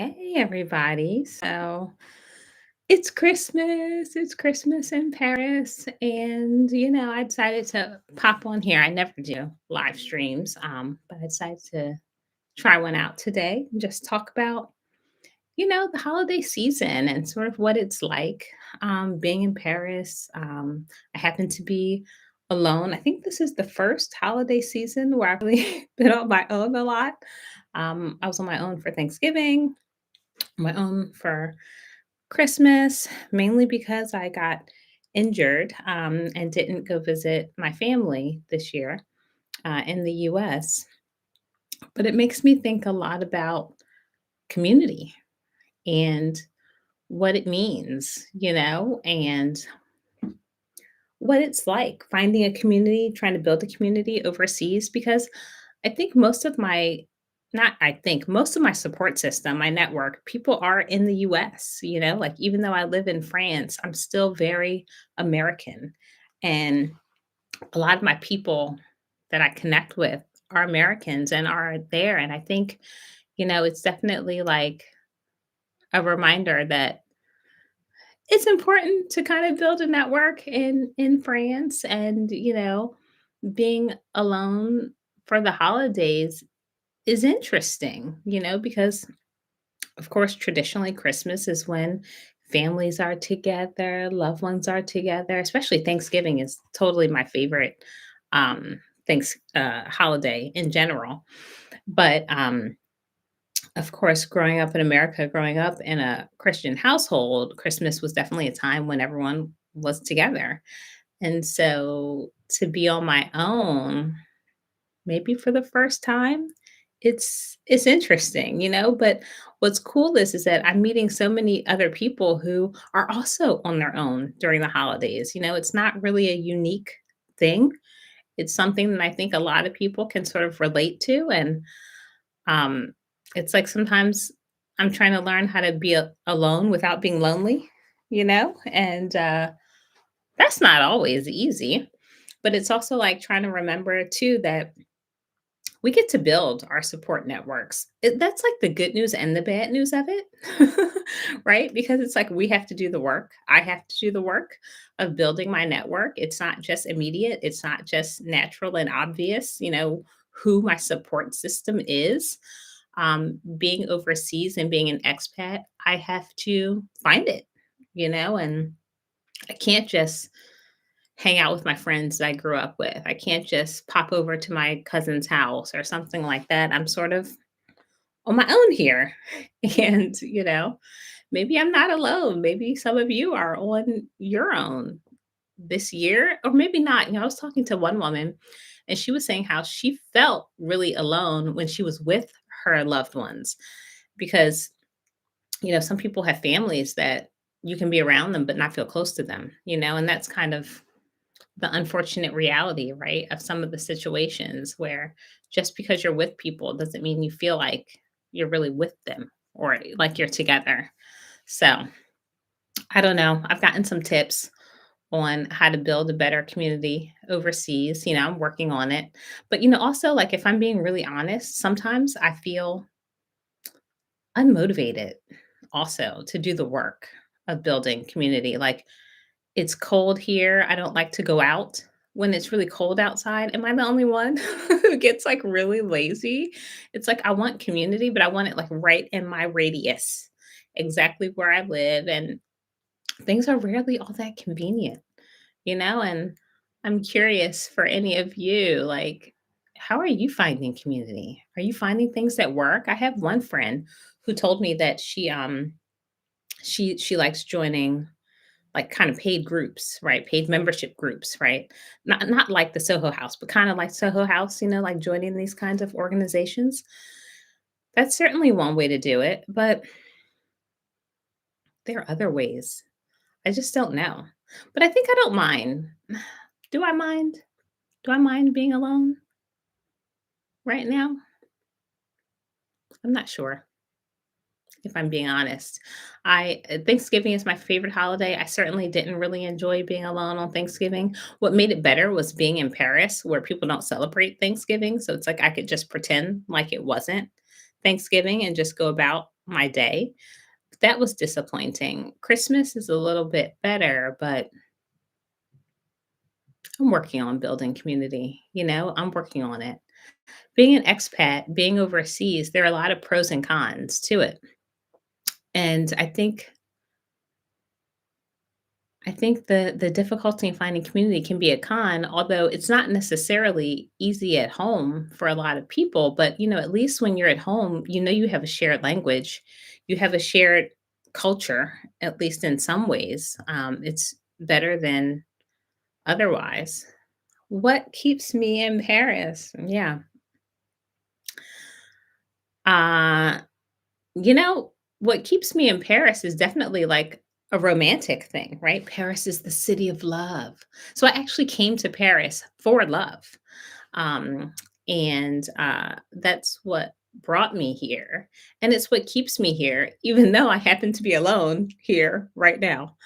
Hey everybody. It's Christmas. It's Christmas in Paris. And I decided to pop on here. I never do live streams. But I decided to try one out today and just talk about, the holiday season and sort of what it's like being in Paris. I happen to be alone. I think this is the first holiday season where I've really been on my own a lot. I was on my own for Thanksgiving, my own for Christmas, mainly because I got injured and didn't go visit my family this year in the US. But it makes me think a lot about community and what it means, and what it's like finding a community, trying to build a community overseas. Because I think most of my not I think most of my support system, my network, people are in the US, like even though I live in France, I'm still very American. And a lot of my people that I connect with are Americans and are there. And I think, it's definitely like a reminder that it's important to kind of build a network in France. And, being alone for the holidays is interesting, because of course, traditionally, Christmas is when families are together, loved ones are together, especially Thanksgiving is totally my favorite thanks holiday in general. But of course, growing up in America, growing up in a Christian household, Christmas was definitely a time when everyone was together. And so to be on my own, maybe for the first time, it's interesting, but what's cool is that I'm meeting so many other people who are also on their own during the holidays. It's not really a unique thing. It's something that I think a lot of people can sort of relate to. And um it's like sometimes I'm trying to learn how to be alone without being lonely, and that's not always easy. But it's also like trying to remember too that we get to build our support networks. That's like the good news and the bad news of it, right? Because it's like we have to do the work. I have to do the work of building my network. It's not just immediate, it's not just natural and obvious, who my support system is. Being overseas and being an expat, I have to find it, and I can't just hang out with my friends that I grew up with. I can't just pop over to my cousin's house or something like that. I'm sort of on my own here. And, maybe I'm not alone. Maybe some of you are on your own this year, or maybe not. I was talking to one woman and she was saying how she felt really alone when she was with her loved ones because, some people have families that you can be around them but not feel close to them, and that's kind of the unfortunate reality, right, of some of the situations where just because you're with people doesn't mean you feel like you're really with them or like you're together. So I don't know. I've gotten some tips on how to build a better community overseas. I'm working on it. But, also, like, if I'm being really honest, sometimes I feel unmotivated also to do the work of building community. Like, it's cold here. I don't like to go out when it's really cold outside. Am I the only one who gets like really lazy? It's like I want community, but I want it like right in my radius, exactly where I live. And things are rarely all that convenient, And I'm curious for any of you, like, how are you finding community? Are you finding things that work? I have one friend who told me that she likes joining like kind of paid groups, right? Paid membership groups, right? Not like the Soho House, but kind of like Soho House, like joining these kinds of organizations. That's certainly one way to do it, but there are other ways. I just don't know. But I think I don't mind. Do I mind? Do I mind being alone right now? I'm not sure. If I'm being honest. Thanksgiving is my favorite holiday. I certainly didn't really enjoy being alone on Thanksgiving. What made it better was being in Paris where people don't celebrate Thanksgiving, so it's like I could just pretend like it wasn't Thanksgiving and just go about my day. That was disappointing. Christmas is a little bit better, but I'm working on building community, I'm working on it. Being an expat, being overseas, there are a lot of pros and cons to it. And I think the difficulty in finding community can be a con, although it's not necessarily easy at home for a lot of people. But at least when you're at home, you have a shared language, you have a shared culture, at least in some ways. It's better than otherwise. What keeps me in Paris? Yeah. Uh, You know, what keeps me in Paris is definitely like a romantic thing, right? Paris is the city of love. So I actually came to Paris for love. Um, and that's what brought me here. And it's what keeps me here, even though I happen to be alone here right now.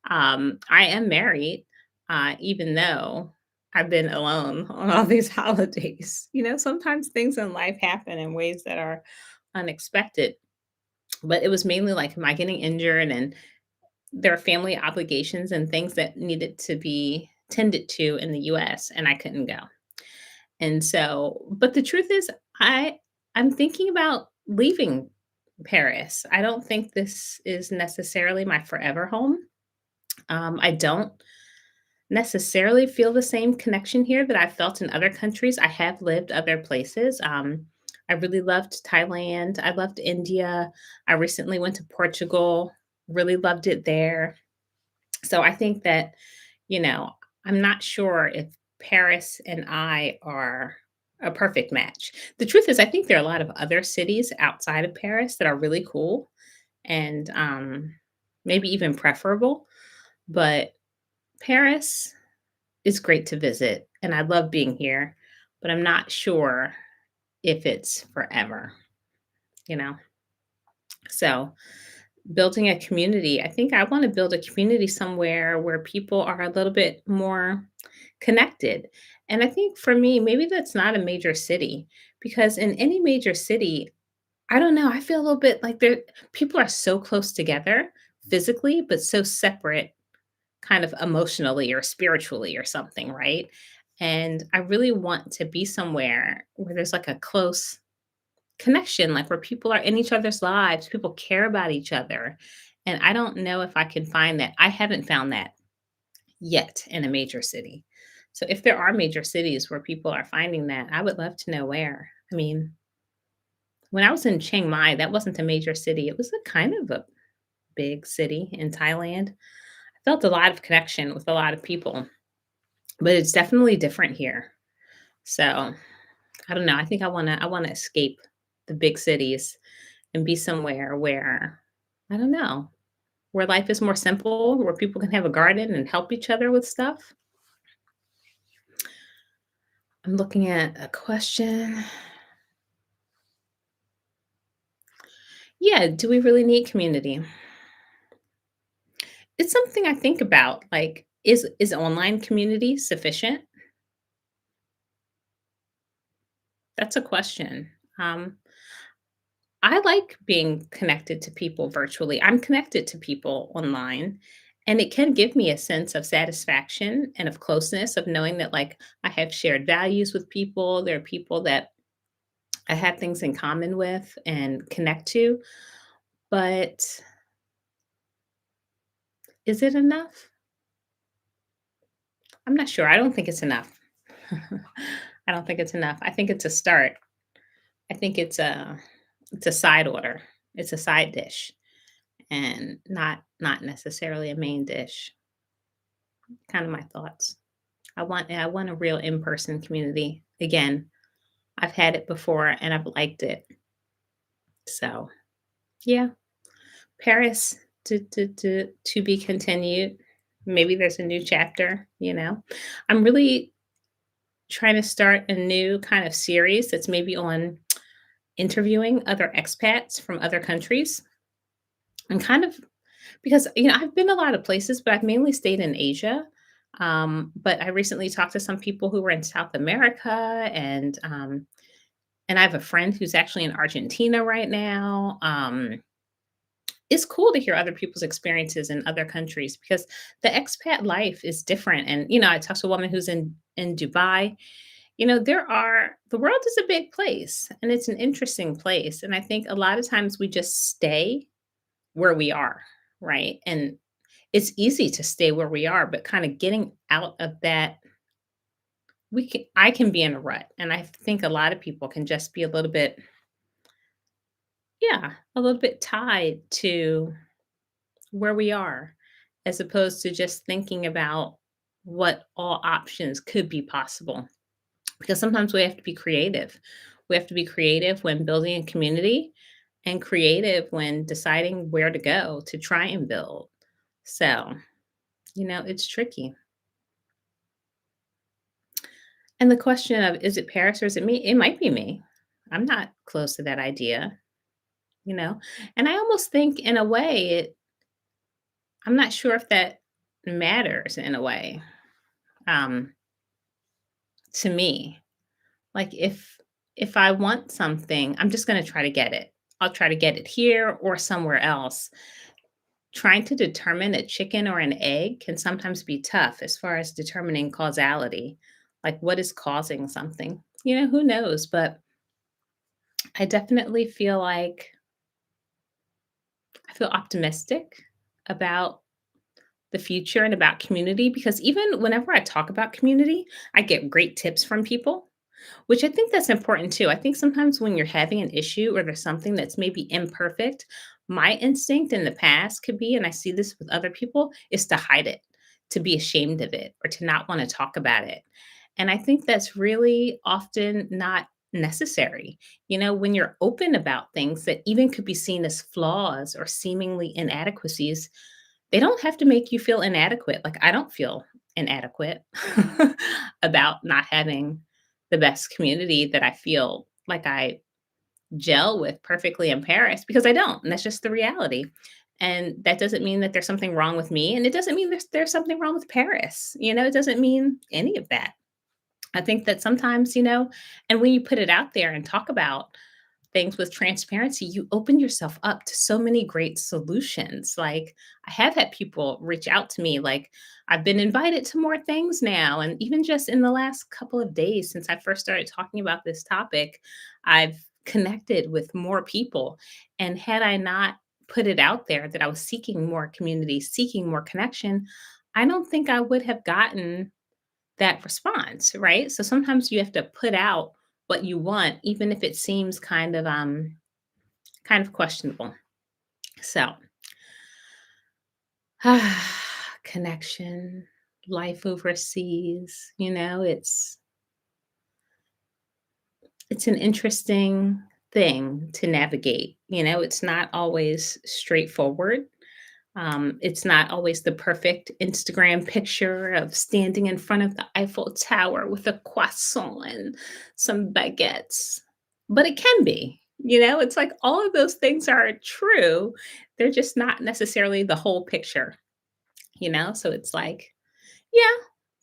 I am married, even though I've been alone on all these holidays. Sometimes things in life happen in ways that are unexpected, but it was mainly like, am I getting injured? And there are family obligations and things that needed to be tended to in the US, and I couldn't go. And so, but the truth is, I'm thinking about leaving Paris. I don't think this is necessarily my forever home. I don't necessarily feel the same connection here that I've felt in other countries. I have lived other places. I really loved Thailand. I loved India. I recently went to Portugal, really loved it there. So I think that, you know, I'm not sure if Paris and I are a perfect match. The truth is, I think there are a lot of other cities outside of Paris that are really cool and maybe even preferable. But Paris is great to visit, and I love being here, but I'm not sure if it's forever, you know? So, building a community, I think I want to build a community somewhere where people are a little bit more connected. And I think for me, maybe that's not a major city because in any major city, I don't know, I feel a little bit like people are so close together physically, but so separate kind of emotionally or spiritually or something, right? And I really want to be somewhere where there's like a close connection, like where people are in each other's lives, people care about each other. And I don't know if I can find that. I haven't found that yet in a major city. So if there are major cities where people are finding that, I would love to know where. I mean, when I was in Chiang Mai, that wasn't a major city. It was a kind of a big city in Thailand. I felt a lot of connection with a lot of people, but it's definitely different here. So I don't know. I think I wanna escape the big cities and be somewhere where, I don't know, where life is more simple, where people can have a garden and help each other with stuff. I'm looking at a question. Yeah, do we really need community? It's something I think about, like, is online community sufficient? That's a question. Um, I like being connected to people virtually. I'm connected to people online, and it can give me a sense of satisfaction and of closeness of knowing that, like, I have shared values with people. There are people that I have things in common with and connect to. But is it enough? I'm not sure. I don't think it's enough. I don't think it's enough. I think it's a start. I think it's a side order. It's a side dish and not necessarily a main dish. Kind of my thoughts. I want a real in-person community. Again, I've had it before and I've liked it. So, yeah, Paris to be continued. Maybe there's a new chapter. I'm really trying to start a new kind of series that's maybe on interviewing other expats from other countries and kind of because I've been a lot of places, but I've mainly stayed in Asia. But I recently talked to some people who were in South America, and I have a friend who's actually in Argentina right now. it's cool to hear other people's experiences in other countries because the expat life is different. And, I talked to a woman who's in Dubai. The world is a big place and it's an interesting place. And I think a lot of times we just stay where we are, right? And it's easy to stay where we are, but kind of getting out of that, I can be in a rut. And I think a lot of people can just be a little bit, yeah, a little bit tied to where we are, as opposed to just thinking about what all options could be possible. Because sometimes we have to be creative. We have to be creative when building a community and creative when deciding where to go to try and build. So, it's tricky. And the question of, is it Paris or is it me? It might be me. I'm not close to that idea, you know? And I almost think in a way I'm not sure if that matters in a way, um, to me. Like if I want something, I'm just gonna try to get it. I'll try to get it here or somewhere else. Trying to determine a chicken or an egg can sometimes be tough as far as determining causality. Like what is causing something? Who knows? But I definitely feel like I feel optimistic about the future and about community because even whenever I talk about community, I get great tips from people. Which I think that's important too. I think sometimes when you're having an issue or there's something that's maybe imperfect, my instinct in the past could be, and I see this with other people, is to hide it, to be ashamed of it, or to not want to talk about it. And I think that's really often not necessary. When you're open about things that even could be seen as flaws or seemingly inadequacies, they don't have to make you feel inadequate. Like, I don't feel inadequate about not having the best community that I feel like I gel with perfectly in Paris because I don't. And that's just the reality. And that doesn't mean that there's something wrong with me. And it doesn't mean there's something wrong with Paris. It doesn't mean any of that. I think that sometimes, and when you put it out there and talk about things with transparency, you open yourself up to so many great solutions. Like, I have had people reach out to me, like, I've been invited to more things now. And even just in the last couple of days since I first started talking about this topic, I've connected with more people. And had I not put it out there that I was seeking more community, seeking more connection, I don't think I would have gotten that response, right? So sometimes you have to put out what you want, even if it seems kind of questionable. So, connection, life overseas, it's an interesting thing to navigate. It's not always straightforward. It's not always the perfect Instagram picture of standing in front of the Eiffel Tower with a croissant and some baguettes, but it can be. It's like all of those things are true. They're just not necessarily the whole picture. So it's like, yeah,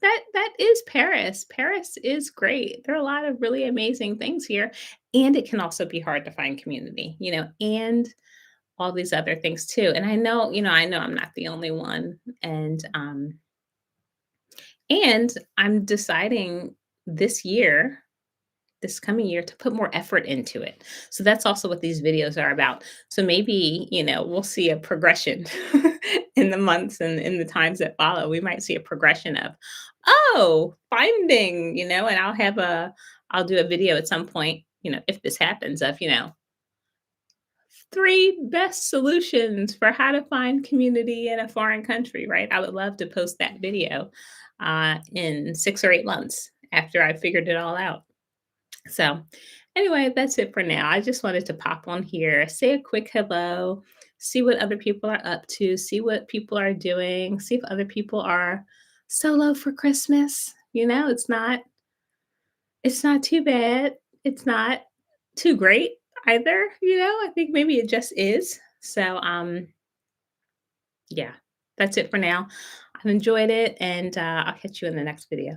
that is Paris. Paris is great. There are a lot of really amazing things here, and it can also be hard to find community. And all these other things too. And I know I'm not the only one. And I'm deciding this year, this coming year, to put more effort into it. So that's also what these videos are about. So maybe, we'll see a progression in the months and in the times that follow. We might see a progression of, oh, finding, and I'll do a video at some point, if this happens, of, 3 best solutions for how to find community in a foreign country, right? I would love to post that video in 6 or 8 months after I figured it all out. So, anyway, that's it for now. I just wanted to pop on here, say a quick hello, see what other people are up to, see what people are doing, see if other people are solo for Christmas. It's not too bad. It's not too great either, I think maybe it just is. So, yeah, that's it for now. I've enjoyed it, and I'll catch you in the next video.